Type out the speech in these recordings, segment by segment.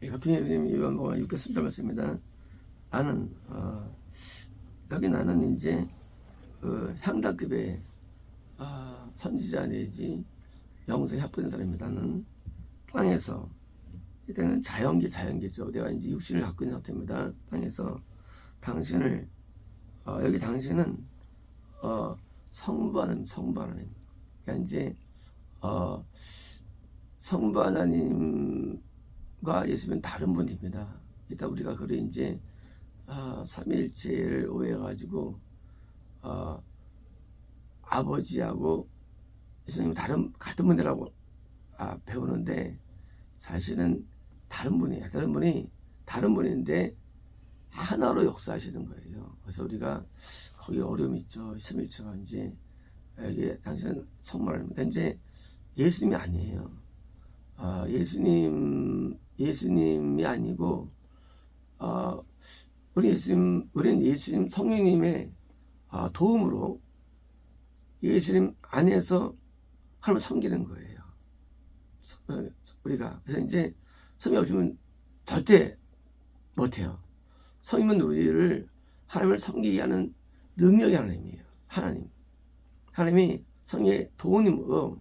박준희 선생님 요한복음 6장 10절 말씀입니다. 나는 여기 나는 이제 향단급의 선지자 내지 영성이 합된 사람입니다. 나는 땅에서 이때는 자연계죠. 내가 이제 육신을 갖고 있는 상태입니다. 땅에서 당신을 여기 당신은 성부 하나님. 그러니까 이제 성부 하나님과 예수님은 다른 분입니다. 일단 우리가 그를 이제 삼위일체를 오해해가지고 아버지하고 예수님은 같은 분이라고 배우는데 사실은 다른 분이에요. 다른 분인데 하나로 역사하시는 거예요. 그래서 우리가 거기 어려움이 있죠. 삼위일체가 이제 이게 당신은 성말입니다. 이제 예수님이 아니에요. 예수님이 아니고 우리는 예수님 성령님의 도움으로 예수님 안에서 하나님을 섬기는 거예요. 우리가 그래서 이제 성령 없으면 절대 못해요. 성령은 우리를 하나님을 섬기게 하는 능력이 하나님이에요. 하나님이 성령의 도움으로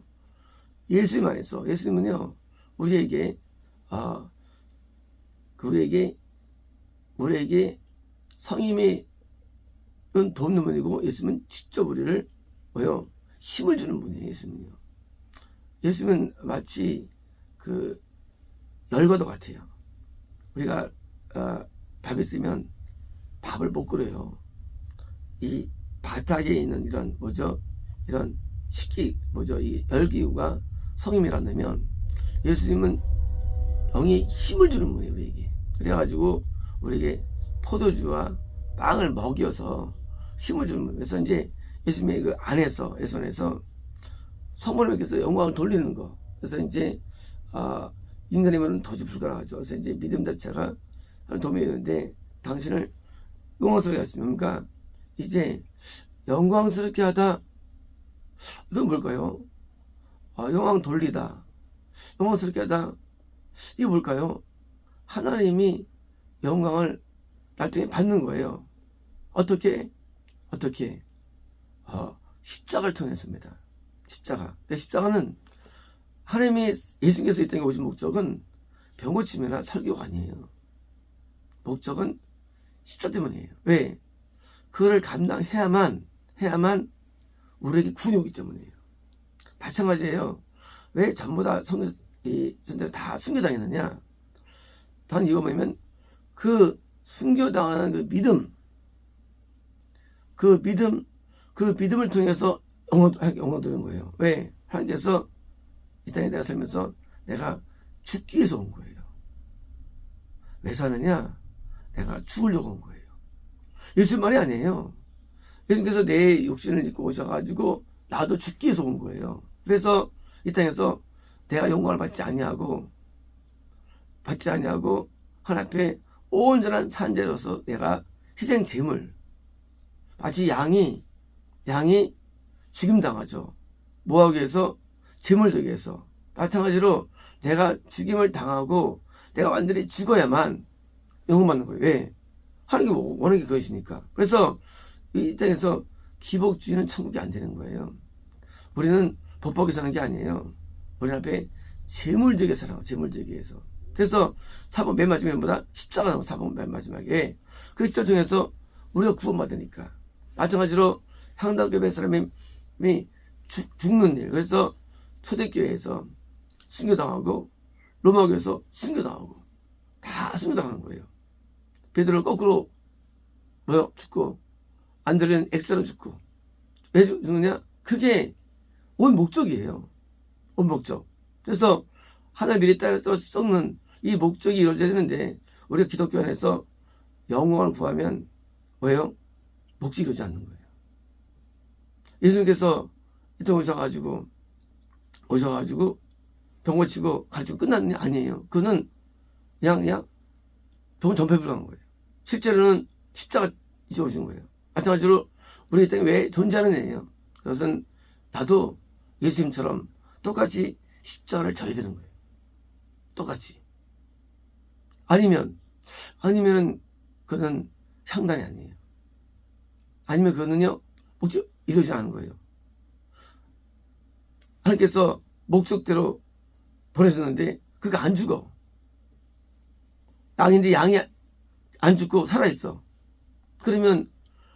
예수님 안에서 예수님은요 우리에게 성임의 돕는 분이고 예수님은 직접 우리를 힘을 주는 분이에요. 예수님은 마치 그 열과도 같아요. 우리가 밥이 있으면 밥을 못 끓여요. 이 바닥에 있는 이런 이 열기구가 성임이라면 예수님은 영이 힘을 주는 분이에요. 우리에게. 그래가지고 우리에게 포도주와 빵을 먹여서 힘을 주는 분. 그래서 이제 예수님의 그 안에서 성모님께서 영광을 돌리는 거. 그래서 이제 인간이면 도저히 불가능하죠. 그래서 이제 믿음 자체가 도움이 되는데 당신을 영광스럽게 하시니까 이제 영광스럽게 하다 이건 뭘까요? 영광 돌리다. 영광스럽게 하다. 이게 뭘까요? 하나님이 영광을 나중에 받는 거예요. 어떻게? 십자가를 통해서입니다. 십자가는 하나님이 예수님께서 이 땅에 오신 목적은 병고침이나 설교가 아니에요. 목적은 십자가 때문이에요. 왜? 그거를 감당해야만 우리에게 구원이 오기 때문이에요. 마찬가지예요. 왜 전부 다 선생들 다 순교당했느냐? 단 이거 뭐냐면 그 순교당하는 그 믿음을 통해서 영광 드는 거예요. 왜? 하나님께서 이 땅에 내가 살면서 내가 죽기 위해서 온 거예요. 왜 사느냐? 내가 죽으려고 온 거예요. 예수님 말이 아니에요. 예수님께서 내 육신을 입고 오셔가지고 나도 죽기 위해서 온 거예요. 그래서 이 땅에서 내가 영광을 받지 아니하고 하나님 앞에 온전한 산재로서 내가 희생 제물, 마치 양이 죽임당하죠. 뭐하기 위해서? 제물 되기 위해서. 마찬가지로 내가 죽임을 당하고 내가 완전히 죽어야만 영광받는 거예요. 왜? 하나님이 원하는 게 그것이니까. 그래서 이 땅에서 기복주의는 천국이 안 되는 거예요. 우리는 법밖에 사는 게 아니에요. 우리 앞에 제물되게 살아요. 제물되게 해서. 그래서 사본 맨 마지막보다 십자가 나오고 사본 맨 마지막에 그 십자를 통해서 우리가 구원받으니까. 마찬가지로 향단교회 사람이 죽는 일. 그래서 초대교회에서 순교당하고 로마교회에서 순교당하고 다 순교당하는 거예요. 베드로는 거꾸로 죽고 안드레는 엑사로 죽고 왜 죽느냐? 그게 온 목적이에요. 온 목적. 그래서 하늘 미리 땅에서 썩는 이 목적이 이루어져야 되는데 우리가 기독교 안에서 영광을 구하면 뭐예요? 목적이 이루어지지 않는 거예요. 예수님께서 이때 오셔가지고 병 고치고 가르치고 끝났느냐? 아니에요. 그는 그냥 병은 전폐 불가한 거예요. 실제로는 십자가 이제 오신 거예요. 마찬가지로 우리 이 땅에 왜 존재하는 애예요. 그것은 나도 예수님처럼 똑같이 십자가를 져야 되는 거예요. 똑같이. 아니면은 그는 향단이 아니에요. 아니면 그는요 이러지 않은 거예요. 하나님께서 목적대로 보내셨는데 그가 안 죽어. 양인데 양이 안 죽고 살아있어. 그러면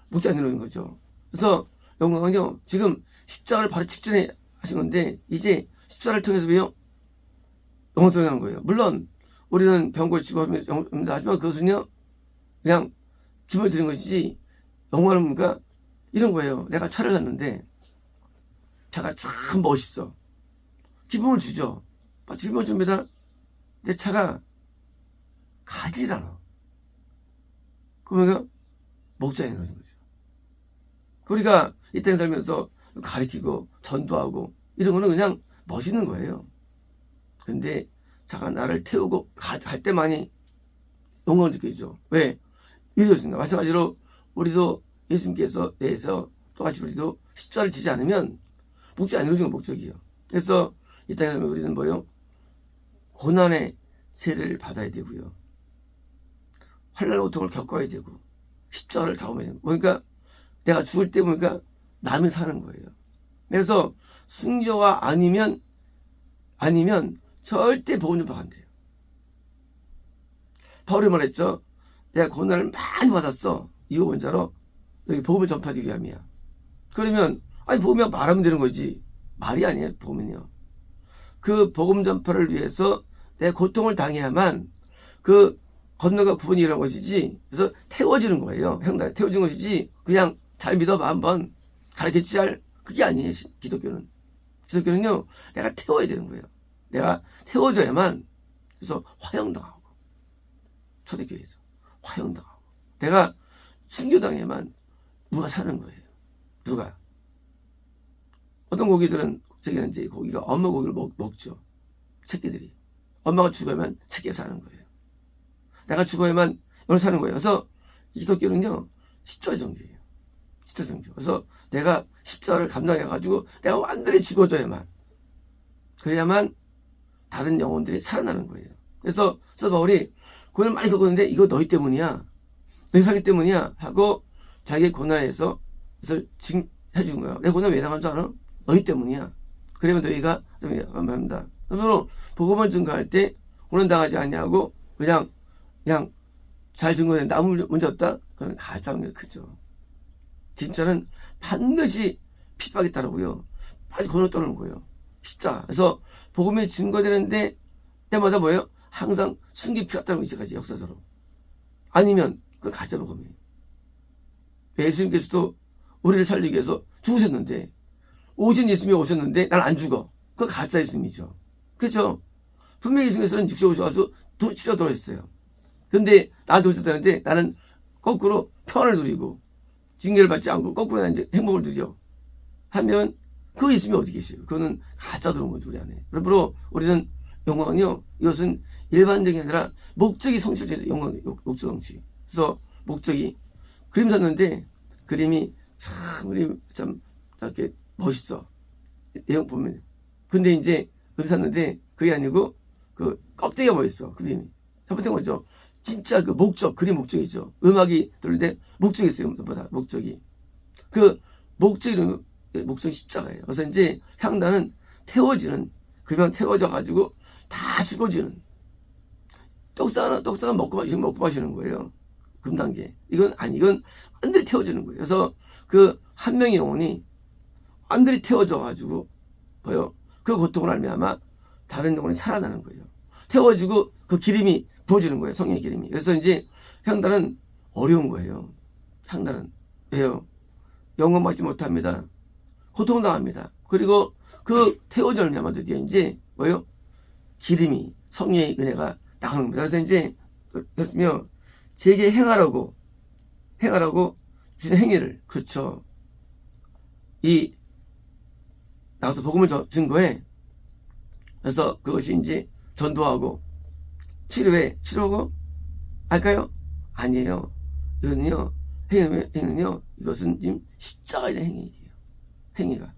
목적 안 이루는 거죠. 그래서 영광은요 지금 십자가를 바로 직전에 하신 건데 이제 십자가를 통해서 왜요? 영광 드러나는 거예요. 물론 우리는 병고에 치고 합니다. 하지만 그것은요 그냥 기분을 드린 것이지 영광은 뭔가 이런 거예요. 내가 차를 샀는데 차가 참 멋있어. 기분을 주죠. 기분을 줍니다. 내 차가 가질 않아. 그러면 목자에 넣는 거죠. 우리가 이 땅에 살면서 가리키고 전도하고 이런 거는 그냥 멋있는 거예요. 근데 차가 나를 태우고 갈 때만이 영광을 느끼죠. 왜? 이루어진다. 마찬가지로 우리도 예수님께서 대해서 똑같이 우리도 십자를 지지 않으면 목적이 안 이루어지는 목적이에요. 그래서 이 땅에 살면 우리는 뭐요? 고난의 세례를 받아야 되고요. 환난 고통을 겪어야 되고 십자가를 경험해야 되고 그러니까 내가 죽을 때 보니까 남이 사는 거예요. 그래서 순교가 아니면 절대 복음 전파가 안 돼요. 바울이 말했죠. 내가 고난을 많이 받았어. 이거 뭔자로 여기 복음을 전파하기 위함이야. 그러면 복음이 말하면 되는 거지. 말이 아니에요. 복음은요. 그 복음 전파를 위해서 내 고통을 당해야만 그 건너가 구원이 일어난 것이지. 그래서 태워지는 거예요. 형들 태워진 것이지. 그냥 잘 믿어봐 한번 가르치지 할 그게 아니에요. 기독교는. 기독교는요. 내가 태워야 되는 거예요. 내가 태워줘야만 그래서 화형당하고 초대교회에서 화형당하고 내가 순교당해야만 누가 사는 거예요. 누가. 어떤 고기들은 저기는 이제 고기가 엄마 고기를 먹죠. 새끼들이. 엄마가 죽어야만 새끼가 사는 거예요. 내가 죽어야만 오늘 사는 거예요. 그래서 기독교는요 십자가 종교예요. 십자가 종교. 그래서 내가 십자가를 감당해가지고 내가 완전히 죽어줘야만 그래야만 다른 영혼들이 살아나는 거예요. 그래서 바울이 고난을 많이 겪었는데 이거 너희 때문이야. 너희 사기 때문이야. 하고 자기의 고난에서 그래서 해준 거야. 내 고난 왜 당한 줄 알아? 너희 때문이야. 그러면 너희가 합니다. 그러므로 복음을 증거할 때 고난 당하지 않냐고 그냥 잘 증거했는데 아무 문제 없다? 그건 가짜는 게 크죠. 진짜는 반드시 핍박이 따르고요. 반드시 고난 떠는 거예요. 십자가. 그래서 복음이 증거되는데 때마다 뭐예요? 항상 순기 피가 따르고 있어까지 역사적으로. 아니면 그건 가짜 복음이에요. 예수님께서도 우리를 살리기 위해서 죽으셨는데 오신 예수님이 오셨는데 난 안 죽어. 그건 가짜 예수님이죠. 그렇죠? 분명히 예수님께서는 육체 오셔서 십자가 돌아오셨어요. 근데 나한테 오셨다는데 나는 거꾸로 평안을 누리고 징계를 받지 않고 거꾸로 난 이제 행복을 누려 하면 그 예수님이 어디 계세요? 그거는 가짜 들어온 거죠 우리 안에. 그러므로 우리는 영광은요 이것은 일반적이 아니라 목적이 성취돼서 영광 목적 성취. 그래서 목적이 그림 샀는데 그림이 참 이렇게 멋있어. 내용 보면. 근데 이제 그림 샀는데 그게 아니고 그 껍데기가 멋있어. 그림이. 첫 번째 거죠. 진짜 그 목적, 그림 목적이죠. 음악이 들리는데 목적이 있어요. 목적이. 그 목적이 십자가예요. 그래서 이제 향단은 태워지는, 그냥 태워져가지고 다 죽어지는. 떡상은 먹고 마시는 거예요. 금단계. 이건 완전히 태워지는 거예요. 그래서 그 한 명의 영혼이 완전히 태워져가지고, 그 고통을 알면아마 다른 영혼이 살아나는 거예요. 태워지고 그 기름이 부어지는 거예요. 성령의 기름이. 그래서 이제 향단은 어려운 거예요. 향단은. 왜요? 영원 받지 못합니다. 고통당합니다. 그리고 그 태워지는 야마 드디어 이제 기름이, 성령의 은혜가 나가는 겁니다. 그래서 이제 그랬으며 제게 행하라고 주신 행위를, 그렇죠. 나가서 복음을 증거해. 그래서 그것이 이제 전도하고 치료하고 할까요? 아니에요. 이거는요, 행위는요, 이것은 지금 십자가에 대한 행위예요. 행위가.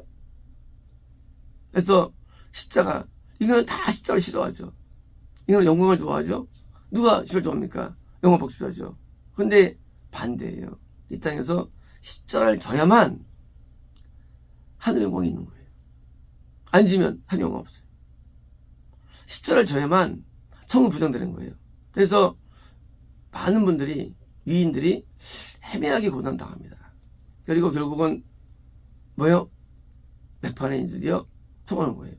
그래서 십자가, 이거는 다 십자가를 싫어하죠. 이거는 영광을 좋아하죠. 누가 십자가를 좋아합니까? 영원 복수하죠. 근데 반대예요. 이 땅에서 십자가를 져야만 하늘 영광이 있는 거예요. 안 지면 하늘 영광 없어요. 십자가를 져야만 천국 부정되는 거예요. 그래서 많은 분들이, 위인들이 애매하게 고난당합니다. 그리고 결국은 뭐요? 맥판에 드디어 통하는 거예요.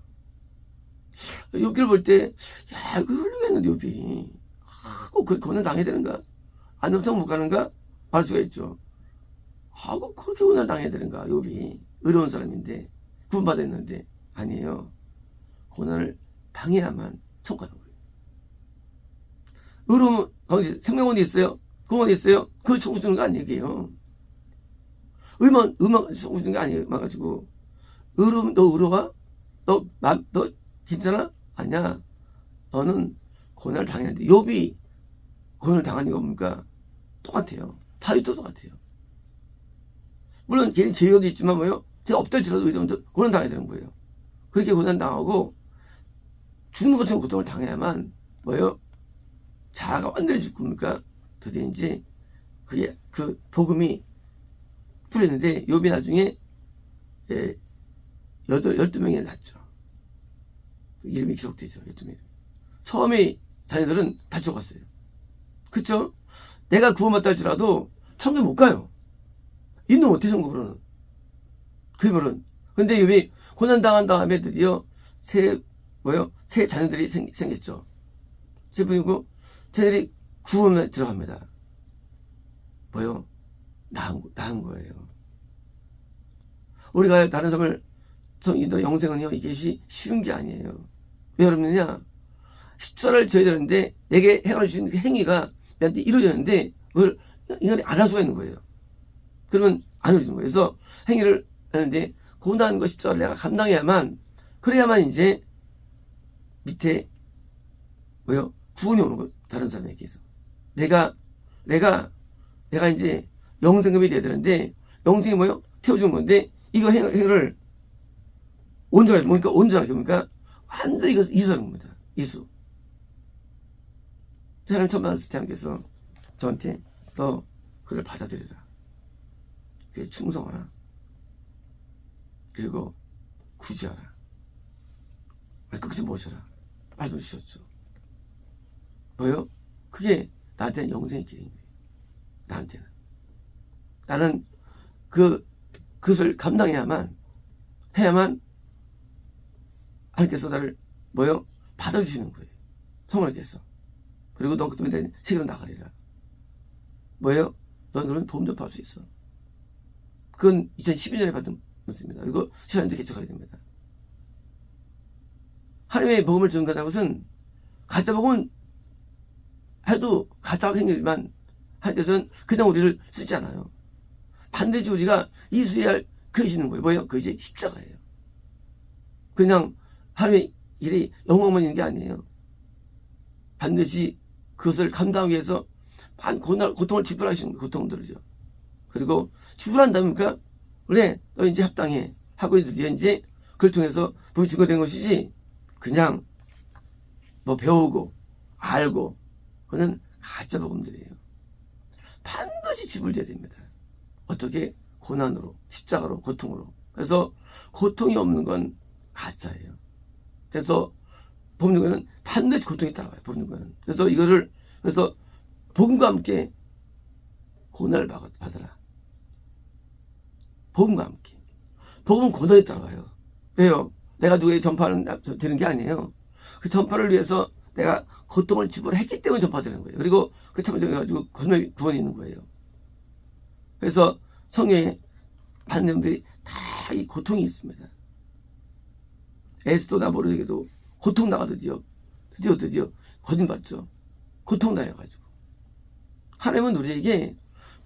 욥기를 볼 때, 야, 이거 훌륭했는데, 욥이. 꼭 고난 당해야 되는가? 안 엄청 못 가는가? 알 수가 있죠. 꼭 그렇게 고난 당해야 되는가? 욥이. 의로운 사람인데, 구원받았는데. 아니에요. 고난을 당해야만 천국 가는 거예요. 의로운 가운데 생명원이 있어요? 구원이 있어요? 그걸 천국 주는 거 아니에요. 의만 천국 주는 게 아니에요. 의만 가지고. 의로움, 너 의로워? 너 괜찮아? 아니야. 너는 고난을 당했는데, 욥이 고난을 당한 이유가 뭡니까? 똑같아요. 다윗도 똑같아요. 물론 걔는 죄도 있지만 뭐요? 죄 없달지라도 의도면 고난 당해야 되는 거예요. 그렇게 고난 당하고 죽는 것처럼 고통을 당해야만 뭐요? 자아가 완전히 죽습니까? 드디어 이제 그게 그 복음이 풀렸는데 욥이 나중에 12명이 낳았죠. 이름이 기록되죠. 12명. 처음에 자녀들은 다 죽었어요. 그쵸? 내가 구원받다 할지라도 천국에 못 가요. 인도 못해 천국으로는. 그러면은. 근데 욥이 고난당한 다음에 드디어 새 자녀들이 생겼죠. 세 분이고 자녀들이 구원에 들어갑니다. 나은 거예요. 우리가 다른 삶을 영생은요, 이게 쉬운 게 아니에요. 왜 어렵느냐? 십자가를 져야 되는데, 내게 행할 수 있는 그 행위가 나한테 이루어졌는데, 그걸 인간이 안 할 수가 있는 거예요. 그러면 안 이루어지는 거예요. 그래서 행위를 하는데, 고난과 십자가를 내가 감당해야만, 그래야만 이제, 밑에, 구원이 오는 거예요. 다른 사람에게서. 내가 이제 영생금이 돼야 되는데, 영생이 태워주는 건데, 이거 행위를 온전하게 뭡니까? 완전히 이거 이수하는 겁니다. 이수. 하나님 처음 만났을 때 하나님께서 저한테 너 그를 받아들여라. 그에 충성하라. 그리고 구제하라. 끝까지 모셔라. 말씀 주셨죠. 그게 나한테는 영생의 길인 거예요. 나한테는. 나는 그것을 감당해야만 하나님께서 나를 받아주시는 거예요. 성령께서. 그리고 넌 그때문에 내 세계로 나가리라. 넌 그러면 보험 접할 수 있어. 그건 2012년에 받은 말씀입니다. 이거 시간인데 개척해야 됩니다. 하나님의 복음을 증거하는 것은 가짜 복음은 해도 가짜 행위지만 하나님께서는 그냥 우리를 쓰지 않아요. 반드시 우리가 이수해야 할 그것이 있는 거예요. 그것이 십자가예요. 그냥 하나님의 일이 영광만 있는 게 아니에요. 반드시 그것을 감당하기 위해서 고통을 지불하시는 거예요. 고통들이죠. 그리고 지불한다면 그래 너 이제 합당해 하고 이제 그걸 통해서 복음이 증거된 것이지 그냥 배우고 알고 그거는 가짜 복음들이에요. 반드시 지불돼야 됩니다. 어떻게? 고난으로, 십자가로, 고통으로. 그래서 고통이 없는 건 가짜예요. 그래서 복음은 반드시 고통이 따라와요. 복음은. 그래서 복음과 함께 고난을 받아라. 복음과 함께. 복음은 고난이 따라와요. 왜요? 내가 누구에게 전파되는 게 아니에요. 그 전파를 위해서 내가 고통을 지불했기 때문에 전파되는 거예요. 그리고 그 참여해가지고 구원이 있는 거예요. 그래서 성경에 많은 내용들이 다 이 고통이 있습니다. 에스더나 모르게도 고통 나가 드디어 거짓받죠. 고통 당해가지고. 하나님은 우리에게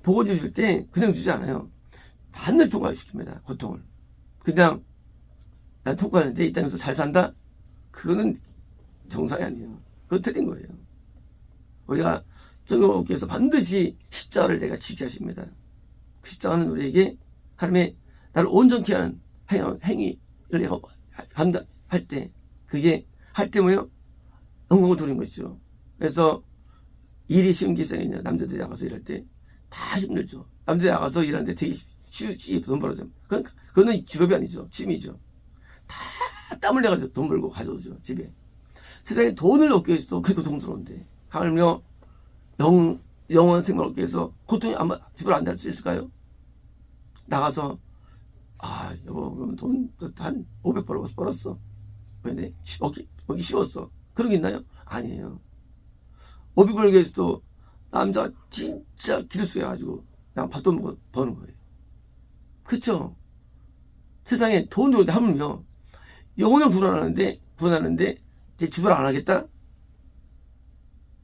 복을 주실 때 그냥 주지 않아요. 반드시 통과시킵니다. 고통을. 그냥 난 통과하는데 이 땅에서 잘 산다? 그거는 정상이 아니에요. 그거 틀린 거예요. 우리가 정욕께서 반드시 십자가를 내가 지게 하십니다. 십자가는 우리에게 하나님의 나를 온전케 하는 행위를 내가 감당할 때 그게 할 때 영광을 돌린 것이죠. 그래서 일이 쉬운 게 있어요. 남자들이 나가서 일할 때 다 힘들죠. 남자들이 나가서 일하는데 되게 쉽게 돈 벌어죠. 그거는 직업이 아니죠. 취미죠. 다 땀을 내가지고 돈 벌고 가져오죠. 집에. 세상에 돈을 얻기 위해서도 그렇게 고통스러운데 하물며 영원 생명을 얻기 위해서 고통이 아마 집을 안 달 수 있을까요? 나가서 여보 그럼 돈 한 500 벌었어. 근데 먹기 쉬웠어. 그런 게 있나요? 아니에요. 500 벌기 위해서도 남자가 진짜 기를 쏘여가지고 그냥 밥도 먹어 버는 거예요. 그쵸? 세상에 돈 들어오는데 하물며 영혼을 구원하는데 내 집을 안 하겠다?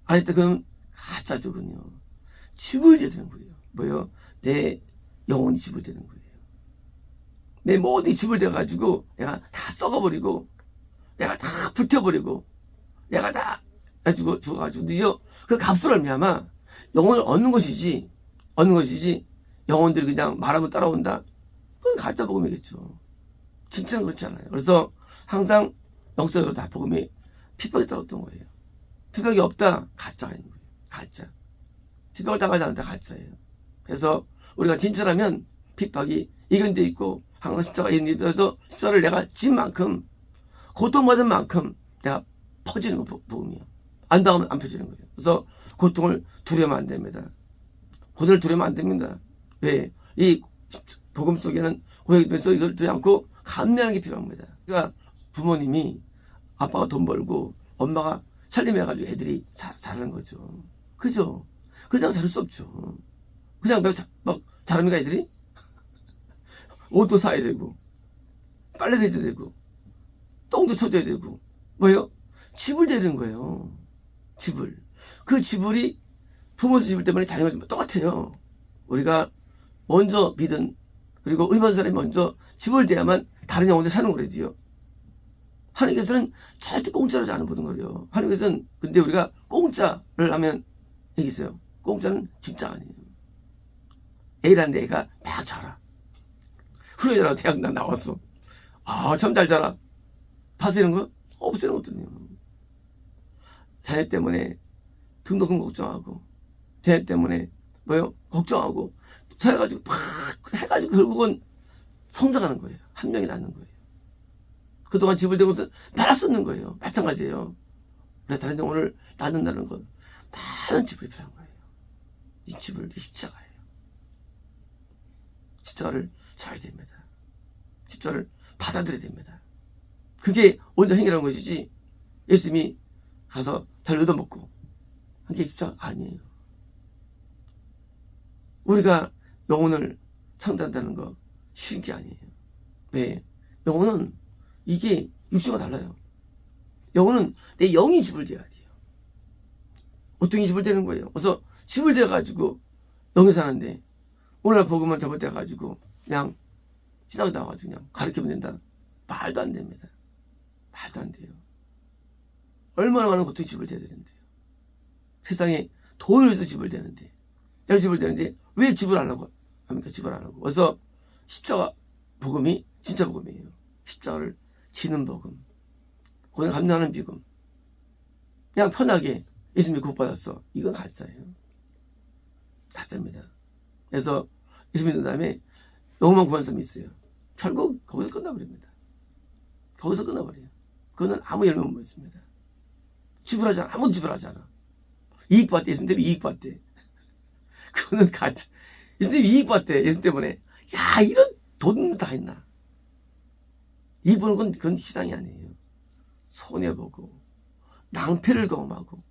안 했다 그러면 가짜죠. 그건요. 집을 지어야 되는 거예요. 뭐요? 내 영혼이 집을 되는 거예요. 내 모든 집을 대가지고 내가 다 썩어버리고 내가 다 불태워버리고 내가 다 죽어가지고 드디어 그 값을 알미암아 영혼을 얻는 것이지 영혼들이 그냥 말하면 따라온다? 그건 가짜 복음이겠죠. 진짜는 그렇지 않아요. 그래서 항상 역사적으로 다 복음이 핍박이 따랐던 거예요. 핍박이 없다? 가짜가 있는 거예요. 가짜. 핍박을 당하지 않는다? 가짜예요. 그래서 우리가 진짜라면 핍박이 이견돼 있고 항상 십자가 있어서 십자가를 내가 진 만큼 고통받은 만큼 내가 퍼지는 거 복음이에요. 안 당하면 안 펴지는 거예요. 그래서 고통을 두려우면 안 됩니다. 고통을 두려우면 안 됩니다. 왜? 이 복음 속에는 고통에서 이걸 두지 않고 감내하는 게 필요합니다. 그러니까 부모님이 아빠가 돈 벌고 엄마가 살림해가지고 애들이 잘하는 거죠. 그죠? 그냥 잘할 수 없죠. 그냥 막 잘합니까 애들이? 옷도 사야 되고 빨래도 해줘야 되고 똥도 쳐줘야 되고 뭐예요? 집을 대는 거예요. 집을. 그 집을이 부모 집을 때문에 자녀가 똑같아요. 우리가 먼저 믿은 그리고 의반 사람이 먼저 집을 대야만 다른 영혼들 사는 거래요. 하나님께서는 절대 공짜로 하지 않은 모든 거예요. 하나님께서는 근데 우리가 공짜를 하면 여기 있어요. 공짜는 진짜 아니에요. A라는 애가 막 자라. 훌륭하잖아. 대학 나왔어. 참 잘 자라. 파세는 거? 없애는 거거든요. 자녀 때문에 등록금 걱정하고 자녀 때문에 뭐요? 걱정하고 살아가지고 막 해가지고 결국은 성장하는 거예요. 한 명이 낳는 거예요. 그동안 집을 대고 말았었는 거예요. 마찬가지예요. 우리가 다른 영혼을 낳는다는 건 많은 집이 필요한 거예요. 이 집을 십자가예요. 십자가를 져야 됩니다. 십자가를 받아들여야 됩니다. 그게 온전 행위라는 것이지 예수님이 가서 잘 얻어먹고 한 게 십자가 아니에요. 우리가 영혼을 창조한다는 거 쉬운 게 아니에요. 왜? 영혼은 이게 육체가 달라요. 영혼은 내 영이 집을 대야 돼요. 어떤 게 집을 대는 거예요. 그래서 집을 대가지고 영이 사는데 오늘날 복음은 잘못돼가지고 그냥 신학에 나와가지고 그냥 가르치면 된다. 말도 안 됩니다. 말도 안 돼요. 얼마나 많은 고통이 집을 대야 되는데요. 세상에 돈을 위해서 집을 대는데 집을 대는데 왜 집을 안 하고 합니까? 집을 안 하고. 그래서 십자가 복음이 진짜 복음이에요. 십자가를 지는 복음. 고통 감당하는 비금. 그냥 편하게 예수님이 구원받았어. 이건 가짜예요. 가짜입니다. 그래서 예수 믿는 다음에 영혼만 구한 사람이 있어요. 결국 거기서 끝나버립니다. 거기서 끝나버려요. 그거는 아무 열매 못 맺습니다. 지불하지 않아. 아무도 지불하지 않아. 이익 받대. 예수님 때문에 이익 받대. 그거는 가짜. 예수님 이익 받대. 예수님 때문에. 야, 이런 돈 다 있나. 이익 보는 건 그건 신앙이 아니에요. 손해보고 낭패를 경험하고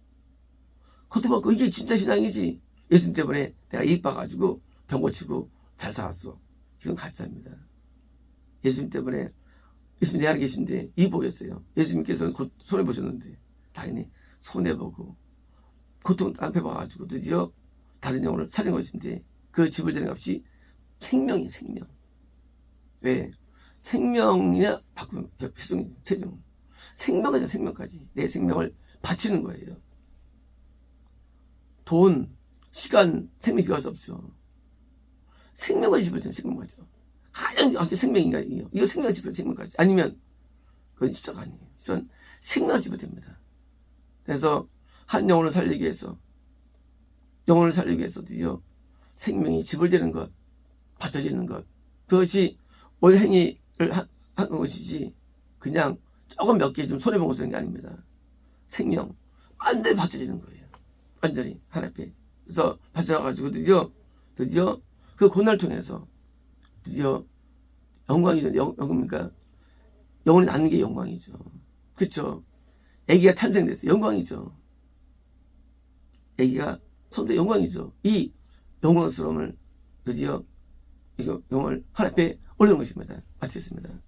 고통받고 이게 진짜 신앙이지. 예수님 때문에 내가 이익 봐가지고 병 고치고 잘 살았어. 이건 가짜입니다. 예수님 때문에 예수님 내 안에 계신데 이익 보겠어요. 예수님께서는 곧 손해보셨는데 당연히 손해보고 고통 낭패 봐가지고 드디어 다른 영혼을 살린 것인데 그 집을 되는 값이 생명이 생명. 왜? 생명이냐 바꾸면 최종 생명까지 생명까지 내 생명을 바치는 거예요. 돈, 시간, 생명 비교할 수 없죠. 생명까지 집을 되는 생명까지요. 가장 생명인가 이거 생명 집을 생명까지 아니면 그건 십자가 아니에요. 십자가는 생명 집을 됩니다. 그래서 한 영혼을 살리기 위해서 영혼을 살리기 위해서 드디어 생명이 지불되는 것, 바쳐지는 것, 그것이 올 행위를 한 것이지 그냥 조금 몇 개 좀 손해보고 쓰는 게 아닙니다. 생명 완전히 바쳐지는 거예요. 완전히 하나님 앞에. 그래서 바쳐가지고 드디어 그 고난을 통해서 드디어 영광이죠. 영광입니까? 영혼이 낳는 게 영광이죠. 그렇죠? 아기가 탄생됐어요. 영광이죠. 아기가 성도 영광이죠. 이 영광스러움을 드디어 이거 영을 하나님 앞에 올리는 것입니다. 마치겠습니다.